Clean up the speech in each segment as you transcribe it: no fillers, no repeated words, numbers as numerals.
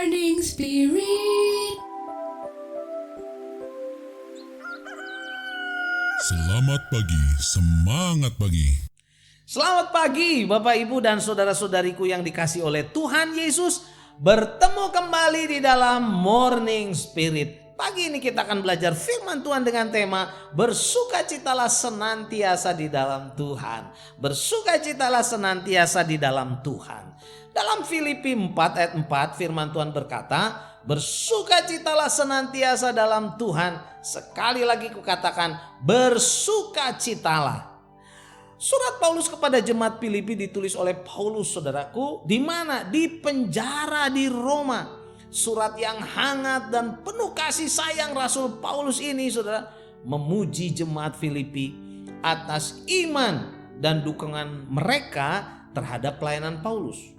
Morning Spirit. Selamat pagi, semangat pagi. Selamat pagi Bapak Ibu dan saudara-saudariku yang dikasih oleh Tuhan Yesus. Bertemu kembali di dalam Morning Spirit. Pagi ini kita akan belajar firman Tuhan dengan tema bersukacitalah senantiasa di dalam Tuhan. Bersukacitalah senantiasa di dalam Tuhan. Dalam Filipi 4 ayat 4 firman Tuhan berkata, bersukacitalah senantiasa dalam Tuhan. Sekali lagi kukatakan, bersukacitalah. Surat Paulus kepada jemaat Filipi ditulis oleh Paulus, saudaraku, di mana? Di penjara di Roma. Surat yang hangat dan penuh kasih sayang Rasul Paulus ini, saudara, memuji jemaat Filipi atas iman dan dukungan mereka terhadap pelayanan Paulus.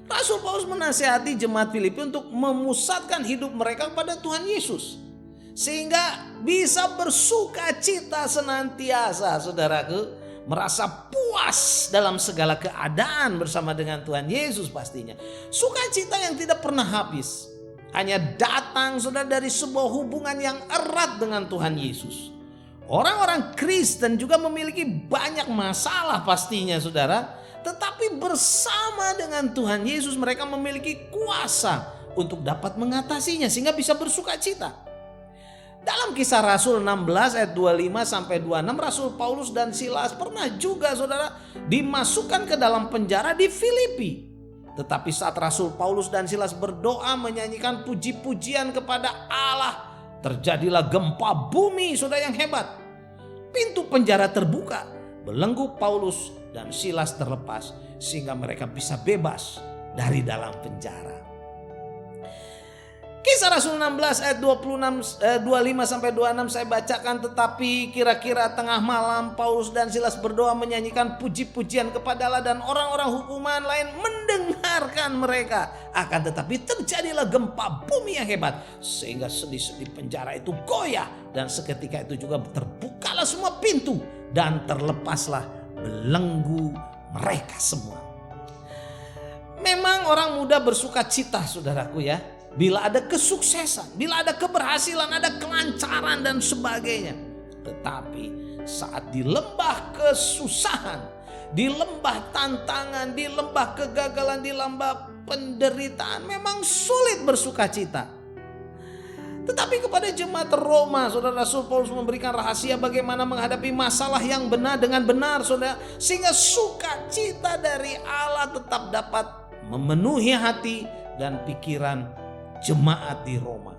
Rasul Paulus menasihati jemaat Filipi untuk memusatkan hidup mereka kepada Tuhan Yesus, sehingga bisa bersuka cita senantiasa, saudaraku, merasa puas dalam segala keadaan bersama dengan Tuhan Yesus pastinya. Sukacita yang tidak pernah habis, hanya datang, saudara, dari sebuah hubungan yang erat dengan Tuhan Yesus. Orang-orang Kristen juga memiliki banyak masalah pastinya, saudara. Tetapi bersama dengan Tuhan Yesus mereka memiliki kuasa untuk dapat mengatasinya sehingga bisa bersuka cita. Dalam Kisah Rasul 16 ayat 25 sampai 26, Rasul Paulus dan Silas pernah juga, saudara, dimasukkan ke dalam penjara di Filipi. Tetapi saat Rasul Paulus dan Silas berdoa menyanyikan puji-pujian kepada Allah, terjadilah gempa bumi, saudara, yang hebat. Pintu penjara terbuka, belenggu Paulus dan Silas terlepas sehingga mereka bisa bebas dari dalam penjara. Kisah Rasul 16 ayat 25 sampai 26 saya bacakan. Tetapi kira-kira tengah malam Paulus dan Silas berdoa menyanyikan puji-pujian kepada Allah dan orang-orang hukuman lain mendengarkan mereka. Akan tetapi terjadilah gempa bumi yang hebat sehingga sendi-sendi penjara itu goyah dan seketika itu juga terbukalah semua pintu dan terlepaslah belenggu mereka semua. Memang orang muda bersuka cita, saudaraku, ya, bila ada kesuksesan, bila ada keberhasilan, ada kelancaran dan sebagainya. Tetapi saat di lembah kesusahan, di lembah tantangan, di lembah kegagalan, di lembah penderitaan, memang sulit bersuka cita. Tetapi kepada jemaat Roma, saudara, Rasul Paulus memberikan rahasia bagaimana menghadapi masalah yang benar dengan benar, saudara, sehingga sukacita dari Allah tetap dapat memenuhi hati dan pikiran jemaat di Roma.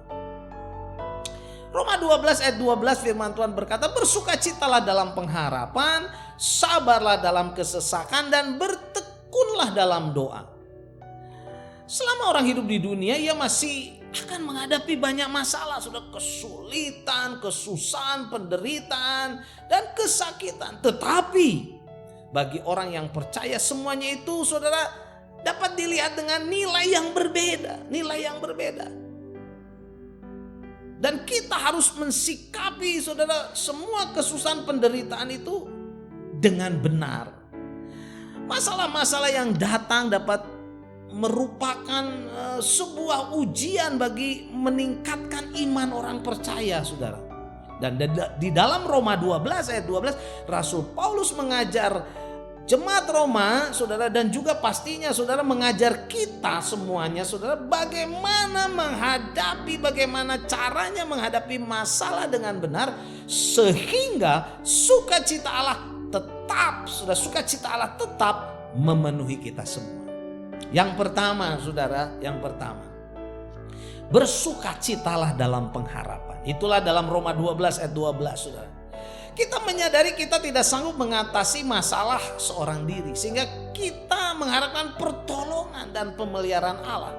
Roma 12 ayat 12 firman Tuhan berkata, bersukacitalah dalam pengharapan, sabarlah dalam kesesakan, dan bertekunlah dalam doa. Selama orang hidup di dunia, ia masih akan menghadapi banyak masalah, sudah kesulitan, kesusahan, penderitaan, dan kesakitan. Tetapi bagi orang yang percaya semuanya itu, saudara, dapat dilihat dengan nilai yang berbeda, nilai yang berbeda. Dan kita harus mensikapi, saudara, semua kesusahan penderitaan itu dengan benar. Masalah-masalah yang datang dapat merupakan sebuah ujian bagi meningkatkan iman orang percaya, saudara. Dan di dalam Roma 12 ayat 12 Rasul Paulus mengajar jemaat Roma, saudara, dan juga pastinya, saudara, mengajar kita semuanya, saudara, bagaimana caranya menghadapi masalah dengan benar sehingga sukacita Allah tetap memenuhi kita semua. Yang pertama, saudara, bersukacitalah dalam pengharapan. Itulah dalam Roma 12 ayat 12, saudara. Kita menyadari kita tidak sanggup mengatasi masalah seorang diri, sehingga kita mengharapkan pertolongan dan pemeliharaan Allah.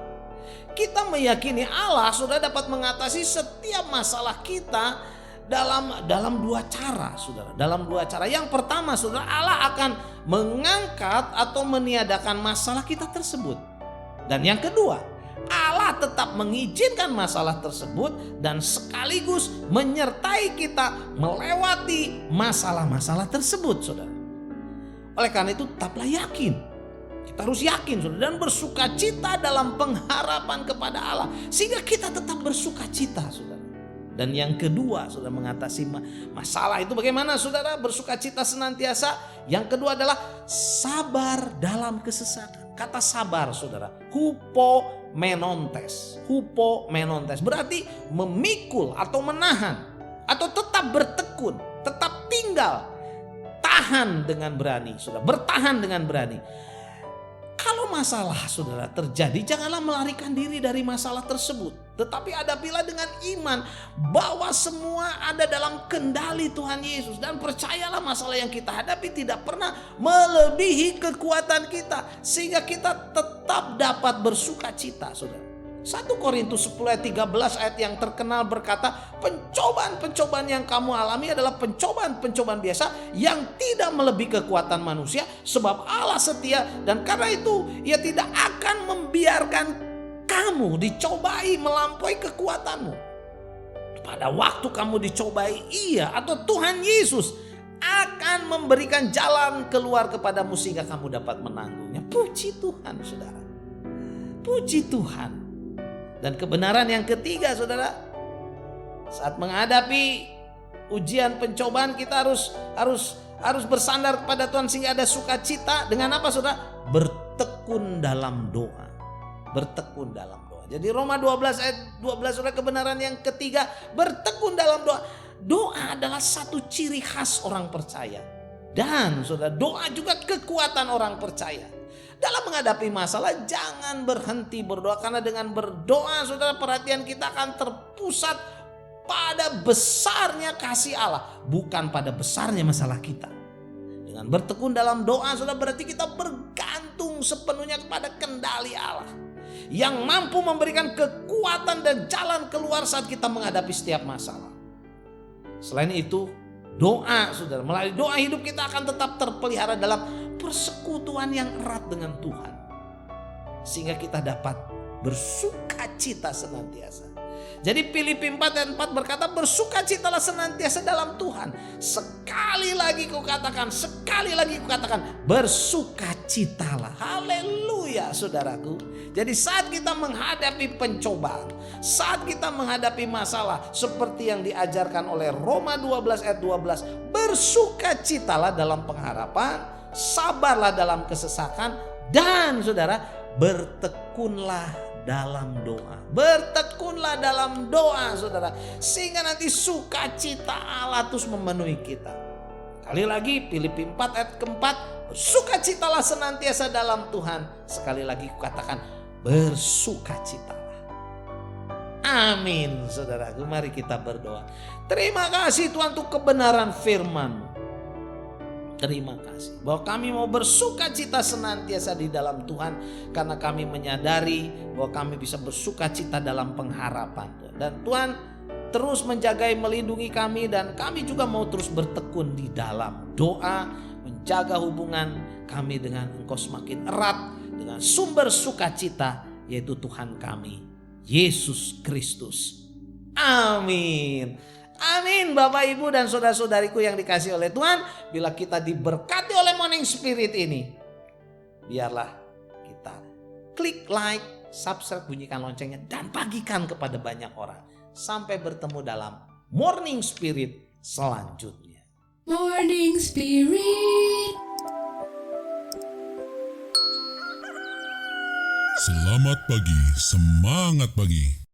Kita meyakini Allah sudah dapat mengatasi setiap masalah kita dalam dua cara, saudara. Dalam dua cara. Yang pertama, saudara, Allah akan mengangkat atau meniadakan masalah kita tersebut. Dan yang kedua, Allah tetap mengizinkan masalah tersebut dan sekaligus menyertai kita melewati masalah-masalah tersebut, saudara. Oleh karena itu, tetaplah yakin Kita harus yakin saudara, dan bersukacita dalam pengharapan kepada Allah, sehingga kita tetap bersukacita saudara. Dan yang kedua, saudara, mengatasi masalah itu bagaimana saudara? Bersukacita senantiasa. Yang kedua adalah sabar dalam kesesakan. Kata sabar saudara, hupomenontes. Hupomenontes berarti memikul atau menahan, atau tetap bertekun, tetap tinggal, tahan dengan berani saudara, bertahan dengan berani. Kalau masalah saudara terjadi, janganlah melarikan diri dari masalah tersebut, tetapi hadapilah dengan iman bahwa semua ada dalam kendali Tuhan Yesus. Dan percayalah masalah yang kita hadapi tidak pernah melebihi kekuatan kita, sehingga kita tetap dapat bersukacita saudara. 1 Korintus 10 ayat 13 ayat yang terkenal berkata, pencobaan-pencobaan yang kamu alami adalah pencobaan-pencobaan biasa yang tidak melebihi kekuatan manusia, sebab Allah setia dan karena itu Ia tidak akan membiarkan kamu dicobai melampaui kekuatanmu. Pada waktu kamu dicobai, Ia atau Tuhan Yesus akan memberikan jalan keluar kepadamu sehingga kamu dapat menanggungnya. Puji Tuhan saudara, puji Tuhan. Dan kebenaran yang ketiga saudara, saat menghadapi ujian pencobaan kita harus bersandar kepada Tuhan sehingga ada sukacita. Dengan apa saudara? Bertekun dalam doa. Bertekun dalam doa. Jadi Roma 12 ayat 12 saudara, kebenaran yang ketiga, bertekun dalam doa. Doa adalah satu ciri khas orang percaya. Dan saudara, doa juga kekuatan orang percaya. Dalam menghadapi masalah jangan berhenti berdoa, karena dengan berdoa saudara, perhatian kita akan terpusat pada besarnya kasih Allah, bukan pada besarnya masalah kita. Dengan bertekun dalam doa saudara, berarti kita bergantung sepenuhnya kepada kendali Allah yang mampu memberikan kekuatan dan jalan keluar saat kita menghadapi setiap masalah. Selain itu, doa saudara, melalui doa hidup kita akan tetap terpelihara dalam persekutuan yang erat dengan Tuhan, sehingga kita dapat bersukacita senantiasa. Jadi Filipi 4 ayat 4 berkata, bersukacitalah senantiasa dalam Tuhan. Sekali lagi kukatakan, bersukacitalah. Haleluya saudaraku. Jadi saat kita menghadapi pencobaan, saat kita menghadapi masalah seperti yang diajarkan oleh Roma 12 ayat 12, bersukacitalah dalam pengharapan, sabarlah dalam kesesakan, dan saudara, bertekunlah dalam doa. Bertekunlah dalam doa saudara, sehingga nanti sukacita Allah terus memenuhi kita. Kali lagi Filipi 4 ayat keempat, bersukacitalah senantiasa dalam Tuhan. Sekali lagi kukatakan, bersukacitalah. Amin saudaraku, mari kita berdoa. Terima kasih Tuhan untuk kebenaran firman-Mu. Terima kasih bahwa kami mau bersukacita senantiasa di dalam Tuhan, karena kami menyadari bahwa kami bisa bersukacita dalam pengharapan. Dan Tuhan terus menjagai, melindungi kami, dan kami juga mau terus bertekun di dalam doa, menjaga hubungan kami dengan Engkau semakin erat dengan sumber sukacita, yaitu Tuhan kami, Yesus Kristus. Amin. Amin Bapak Ibu dan saudara-saudariku yang dikasihi oleh Tuhan. Bila kita diberkati oleh Morning Spirit ini, biarlah kita klik like, subscribe, bunyikan loncengnya, dan bagikan kepada banyak orang. Sampai bertemu dalam Morning Spirit selanjutnya. Morning Spirit. Selamat pagi, semangat pagi.